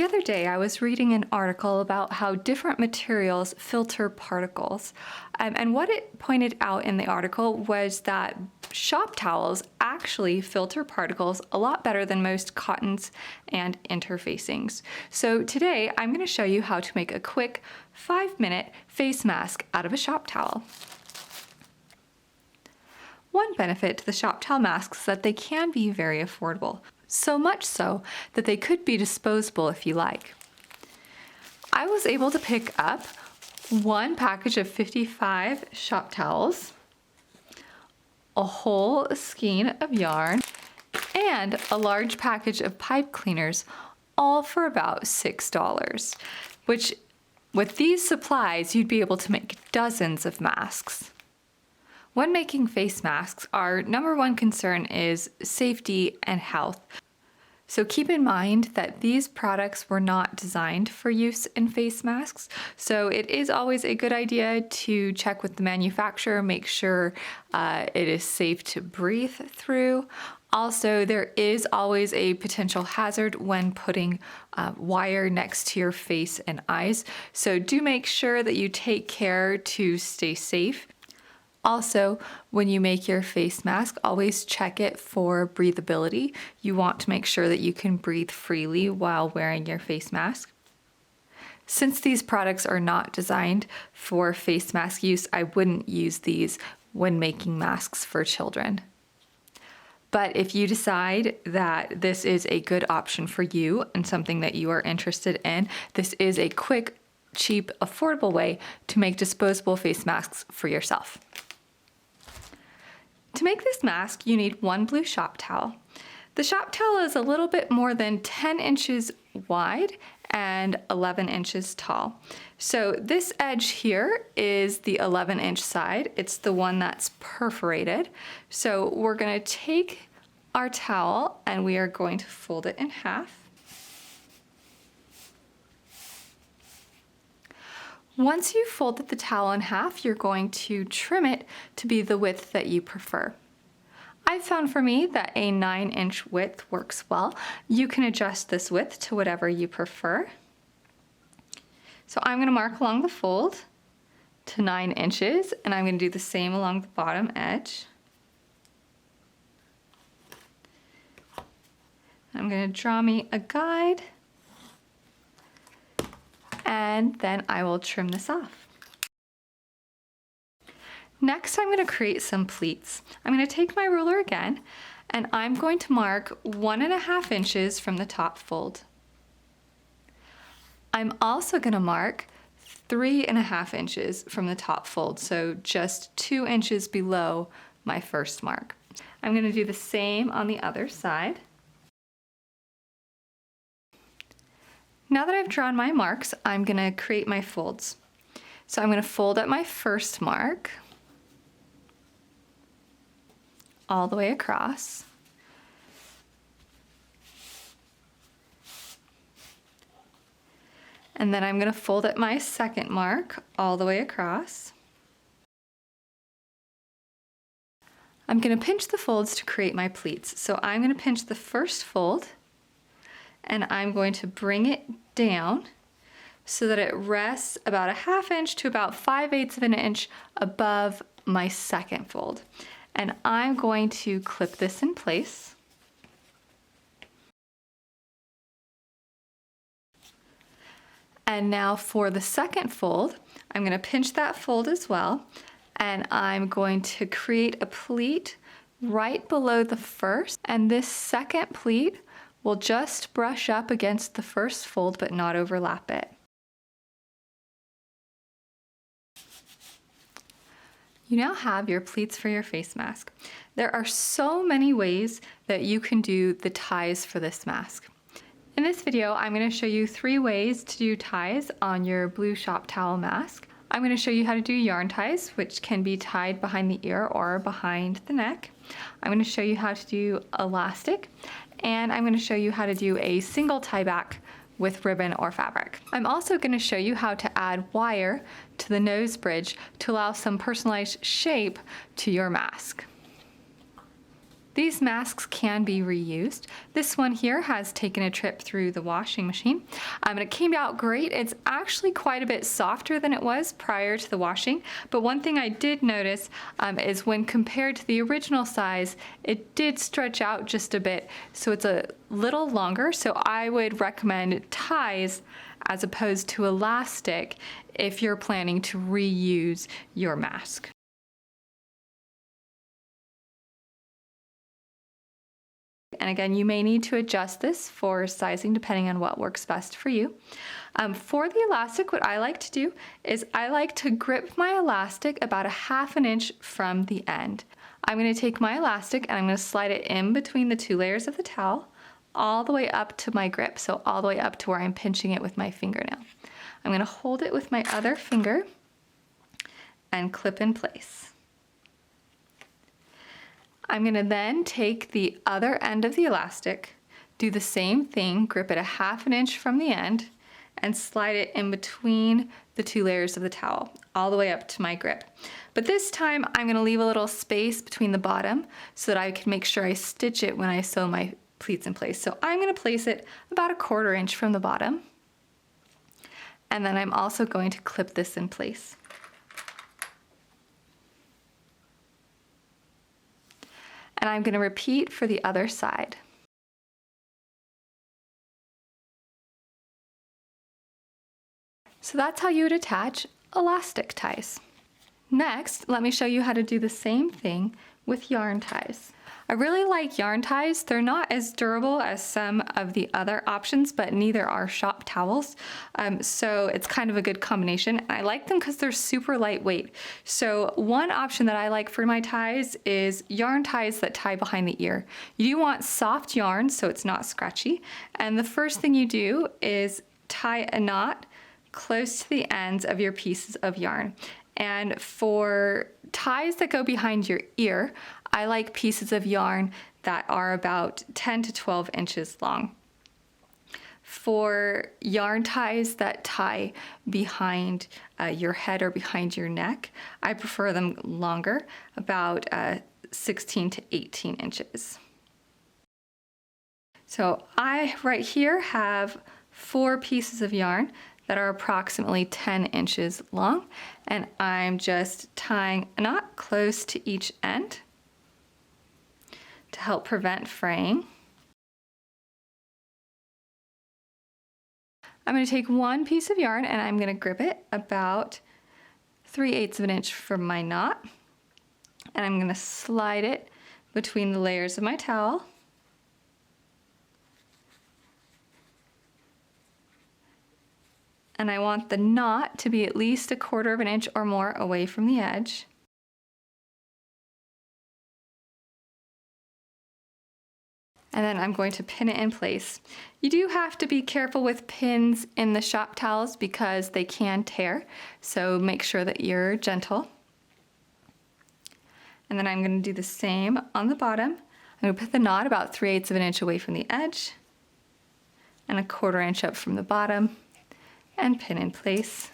The other day I was reading an article about how different materials filter particles. And what it pointed out in the article was that shop towels actually filter particles a lot better than most cottons and interfacings. So today I'm going to show you how to make a quick 5-minute face mask out of a shop towel. One benefit to the shop towel masks is that they can be very affordable. So much so that they could be disposable if you like. I was able to pick up one package of 55 shop towels, a whole skein of yarn, and a large package of pipe cleaners, all for about $6, which with these supplies you'd be able to make dozens of masks. When making face masks, our number one concern is safety and health. So keep in mind that these products were not designed for use in face masks. So it is always a good idea to check with the manufacturer, make sure it is safe to breathe through. Also, there is always a potential hazard when putting wire next to your face and eyes. So do make sure that you take care to stay safe. Also, when you make your face mask, always check it for breathability. You want to make sure that you can breathe freely while wearing your face mask. Since these products are not designed for face mask use, I wouldn't use these when making masks for children. But if you decide that this is a good option for you and something that you are interested in, this is a quick, cheap, affordable way to make disposable face masks for yourself. To make this mask, you need one blue shop towel. The shop towel is a little bit more than 10 inches wide and 11 inches tall. So this edge here is the 11-inch side. It's the one that's perforated. So we're going to take our towel and we are going to fold it in half. Once you've folded the towel in half, you're going to trim it to be the width that you prefer. I've found for me that a 9-inch width works well. You can adjust this width to whatever you prefer. So I'm going to mark along the fold to 9 inches, and I'm going to do the same along the bottom edge. I'm going to draw me a guide, and then I will trim this off. Next, I'm going to create some pleats. I'm going to take my ruler again, and I'm going to mark 1.5 inches from the top fold. I'm also going to mark 3.5 inches from the top fold, so just 2 inches below my first mark. I'm going to do the same on the other side. Now that I've drawn my marks, I'm going to create my folds. So I'm going to fold at my first mark all the way across. And then I'm going to fold at my second mark all the way across. I'm going to pinch the folds to create my pleats. So I'm going to pinch the first fold and I'm going to bring it down so that it rests about 1/2 inch to about 5/8 of an inch above my second fold. And I'm going to clip this in place. And now for the second fold, I'm going to pinch that fold as well, and I'm going to create a pleat right below the first, and this second pleat will just brush up against the first fold but not overlap it. You now have your pleats for your face mask. There are so many ways that you can do the ties for this mask. In this video, I'm going to show you 3 ways to do ties on your blue shop towel mask. I'm going to show you how to do yarn ties, which can be tied behind the ear or behind the neck. I'm going to show you how to do elastic, and I'm going to show you how to do a single tie back with ribbon or fabric. I'm also going to show you how to add wire to the nose bridge to allow some personalized shape to your mask. These masks can be reused. This one here has taken a trip through the washing machine, and it came out great. It's actually quite a bit softer than it was prior to the washing, but one thing I did notice is when compared to the original size, it did stretch out just a bit, so it's a little longer. So I would recommend ties as opposed to elastic if you're planning to reuse your mask. And again, you may need to adjust this for sizing depending on what works best for you. For the elastic, what I like to do is I like to grip my elastic about 1/2 inch from the end. I'm going to take my elastic and I'm going to slide it in between the 2 layers of the towel all the way up to my grip, so all the way up to where I'm pinching it with my fingernail. I'm going to hold it with my other finger and clip in place. I'm going to then take the other end of the elastic, do the same thing, grip it 1/2 inch from the end, and slide it in between the 2 layers of the towel, all the way up to my grip. But this time I'm going to leave a little space between the bottom so that I can make sure I stitch it when I sew my pleats in place. So I'm going to place it about 1/4 inch from the bottom, and then I'm also going to clip this in place. And I'm going to repeat for the other side. So that's how you would attach elastic ties. Next, let me show you how to do the same thing with yarn ties. I really like yarn ties. They're not as durable as some of the other options, but neither are shop towels. So it's kind of a good combination. And I like them because they're super lightweight. So one option that I like for my ties is yarn ties that tie behind the ear. You do want soft yarn so it's not scratchy. And the first thing you do is tie a knot close to the ends of your pieces of yarn. And for ties that go behind your ear, I like pieces of yarn that are about 10 to 12 inches long. For yarn ties that tie behind your head or behind your neck, I prefer them longer, about 16 to 18 inches. So I right here have 4 pieces of yarn that are approximately 10 inches long, and I'm just tying a knot close to each end to help prevent fraying. I'm going to take one piece of yarn and I'm going to grip it about 3/8 of an inch from my knot, and I'm going to slide it between the layers of my towel. And I want the knot to be at least 1/4 of an inch or more away from the edge. And then I'm going to pin it in place. You do have to be careful with pins in the shop towels because they can tear, so make sure that you're gentle. And then I'm going to do the same on the bottom. I'm going to put the knot about 3/8 of an inch away from the edge and 1/4 inch up from the bottom, and pin in place.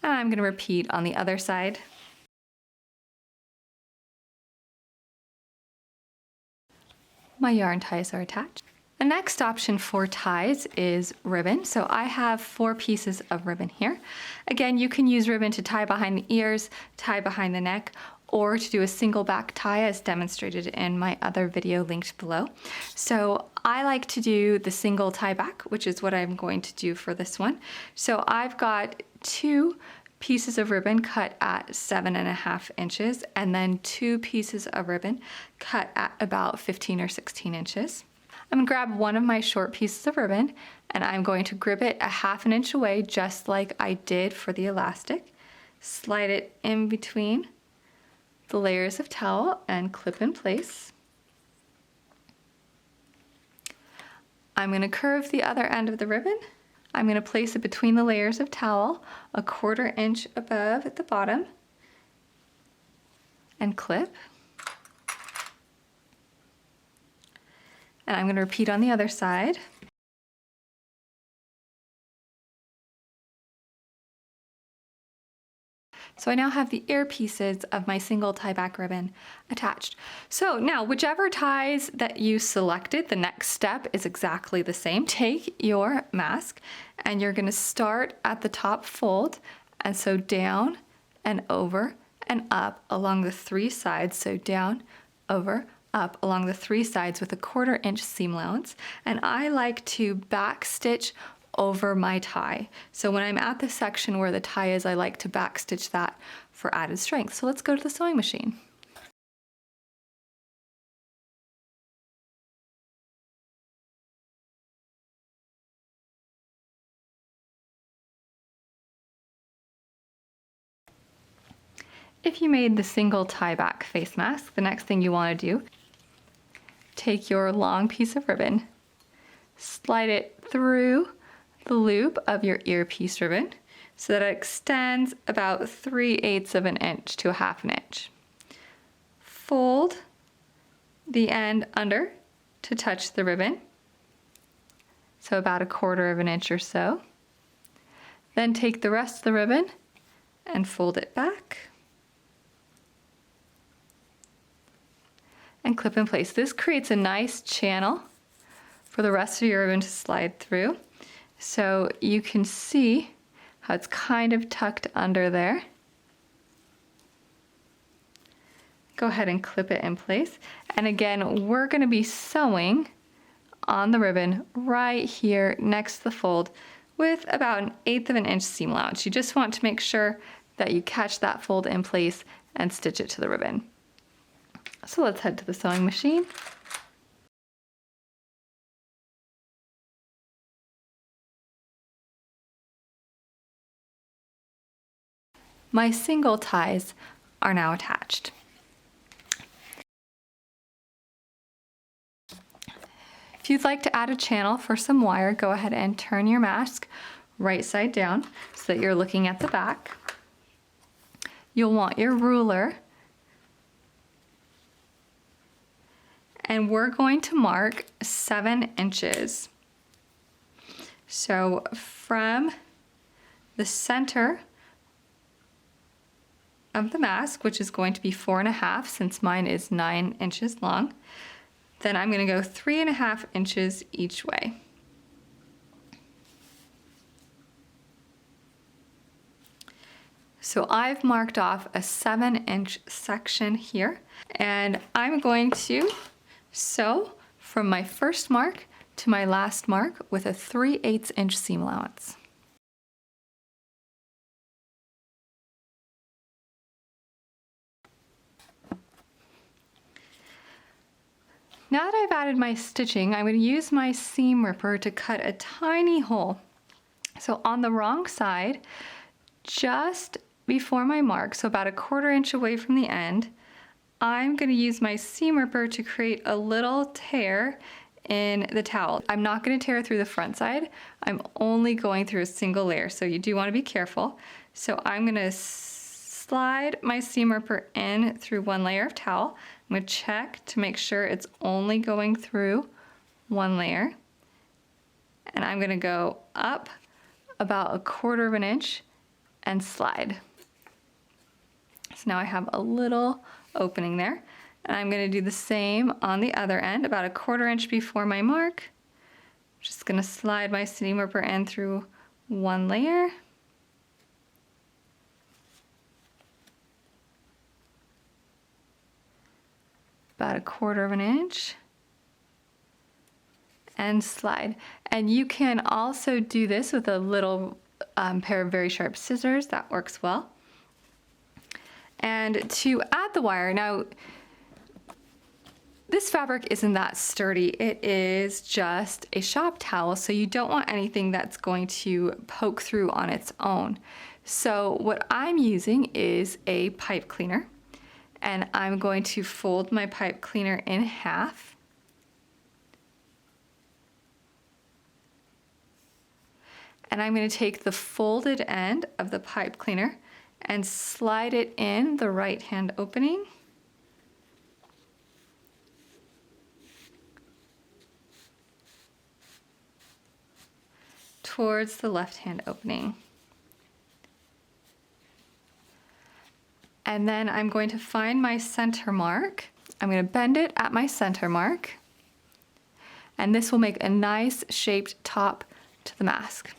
And I'm going to repeat on the other side. My yarn ties are attached. The next option for ties is ribbon. So I have 4 pieces of ribbon here. Again, you can use ribbon to tie behind the ears, tie behind the neck, or to do a single back tie as demonstrated in my other video linked below. So I like to do the single tie back, which is what I'm going to do for this one. So I've got 2 pieces of ribbon cut at 7.5 inches and then 2 pieces of ribbon cut at about 15 or 16 inches. I'm going to grab one of my short pieces of ribbon and I'm going to grip it 1/2 inch away just like I did for the elastic. Slide it in between the layers of towel and clip in place. I'm going to curve the other end of the ribbon. I'm going to place it between the layers of towel 1/4 inch above at the bottom and clip. And I'm going to repeat on the other side. So I now have the ear pieces of my single tie back ribbon attached. So now whichever ties that you selected, the next step is exactly the same. Take your mask and you're gonna start at the top fold and sew down and over and up along the 3 sides. So down, over, up along the 3 sides with a 1/4 inch seam allowance. And I like to back stitch over my tie. So when I'm at the section where the tie is, I like to back stitch that for added strength. So let's go to the sewing machine. If you made the single tie back face mask, the next thing you want to do, take your long piece of ribbon, slide it through the loop of your earpiece ribbon so that it extends about 3/8 of an inch to a 1/2 inch. Fold the end under to touch the ribbon, so about 1/4 of an inch or so. Then take the rest of the ribbon and fold it back and clip in place. This creates a nice channel for the rest of your ribbon to slide through. So you can see how it's kind of tucked under there. Go ahead and clip it in place. And again, we're gonna be sewing on the ribbon right here next to the fold with about 1/8 of an inch seam allowance. You just want to make sure that you catch that fold in place and stitch it to the ribbon. So let's head to the sewing machine. My single ties are now attached. If you'd like to add a channel for some wire, go ahead and turn your mask right side down so that you're looking at the back. You'll want your ruler, and we're going to mark 7 inches. So from the center of the mask, which is going to be 4.5 since mine is 9 inches long, then I'm going to go 3.5 inches each way. So I've marked off a 7-inch section here, and I'm going to sew from my first mark to my last mark with a 3/8 inch seam allowance. Now that I've added my stitching, I'm going to use my seam ripper to cut a tiny hole. So on the wrong side, just before my mark, so about 1/4 inch away from the end, I'm going to use my seam ripper to create a little tear in the towel. I'm not going to tear through the front side. I'm only going through a single layer, so you do want to be careful. So I'm going to slide my seam ripper in through 1 layer of towel. I'm going to check to make sure it's only going through 1 layer. And I'm going to go up about 1/4 of an inch and slide. So now I have a little opening there. And I'm going to do the same on the other end, about 1/4 inch before my mark. Just going to slide my seam ripper in through 1 layer. About 1/4 of an inch. And slide. And you can also do this with a little pair of very sharp scissors. That works well. And to add the wire, now this fabric isn't that sturdy. It is just a shop towel, so you don't want anything that's going to poke through on its own. So what I'm using is a pipe cleaner, and I'm going to fold my pipe cleaner in half. And I'm going to take the folded end of the pipe cleaner and slide it in the right hand opening. Towards the left hand opening. And then I'm going to find my center mark. I'm going to bend it at my center mark. And this will make a nice shaped top to the mask.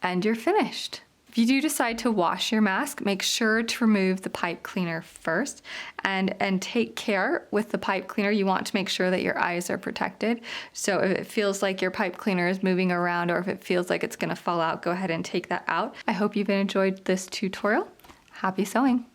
And you're finished. If you do decide to wash your mask, make sure to remove the pipe cleaner first and take care with the pipe cleaner. You want to make sure that your eyes are protected. So if it feels like your pipe cleaner is moving around or if it feels like it's gonna fall out, go ahead and take that out. I hope you've enjoyed this tutorial. Happy sewing.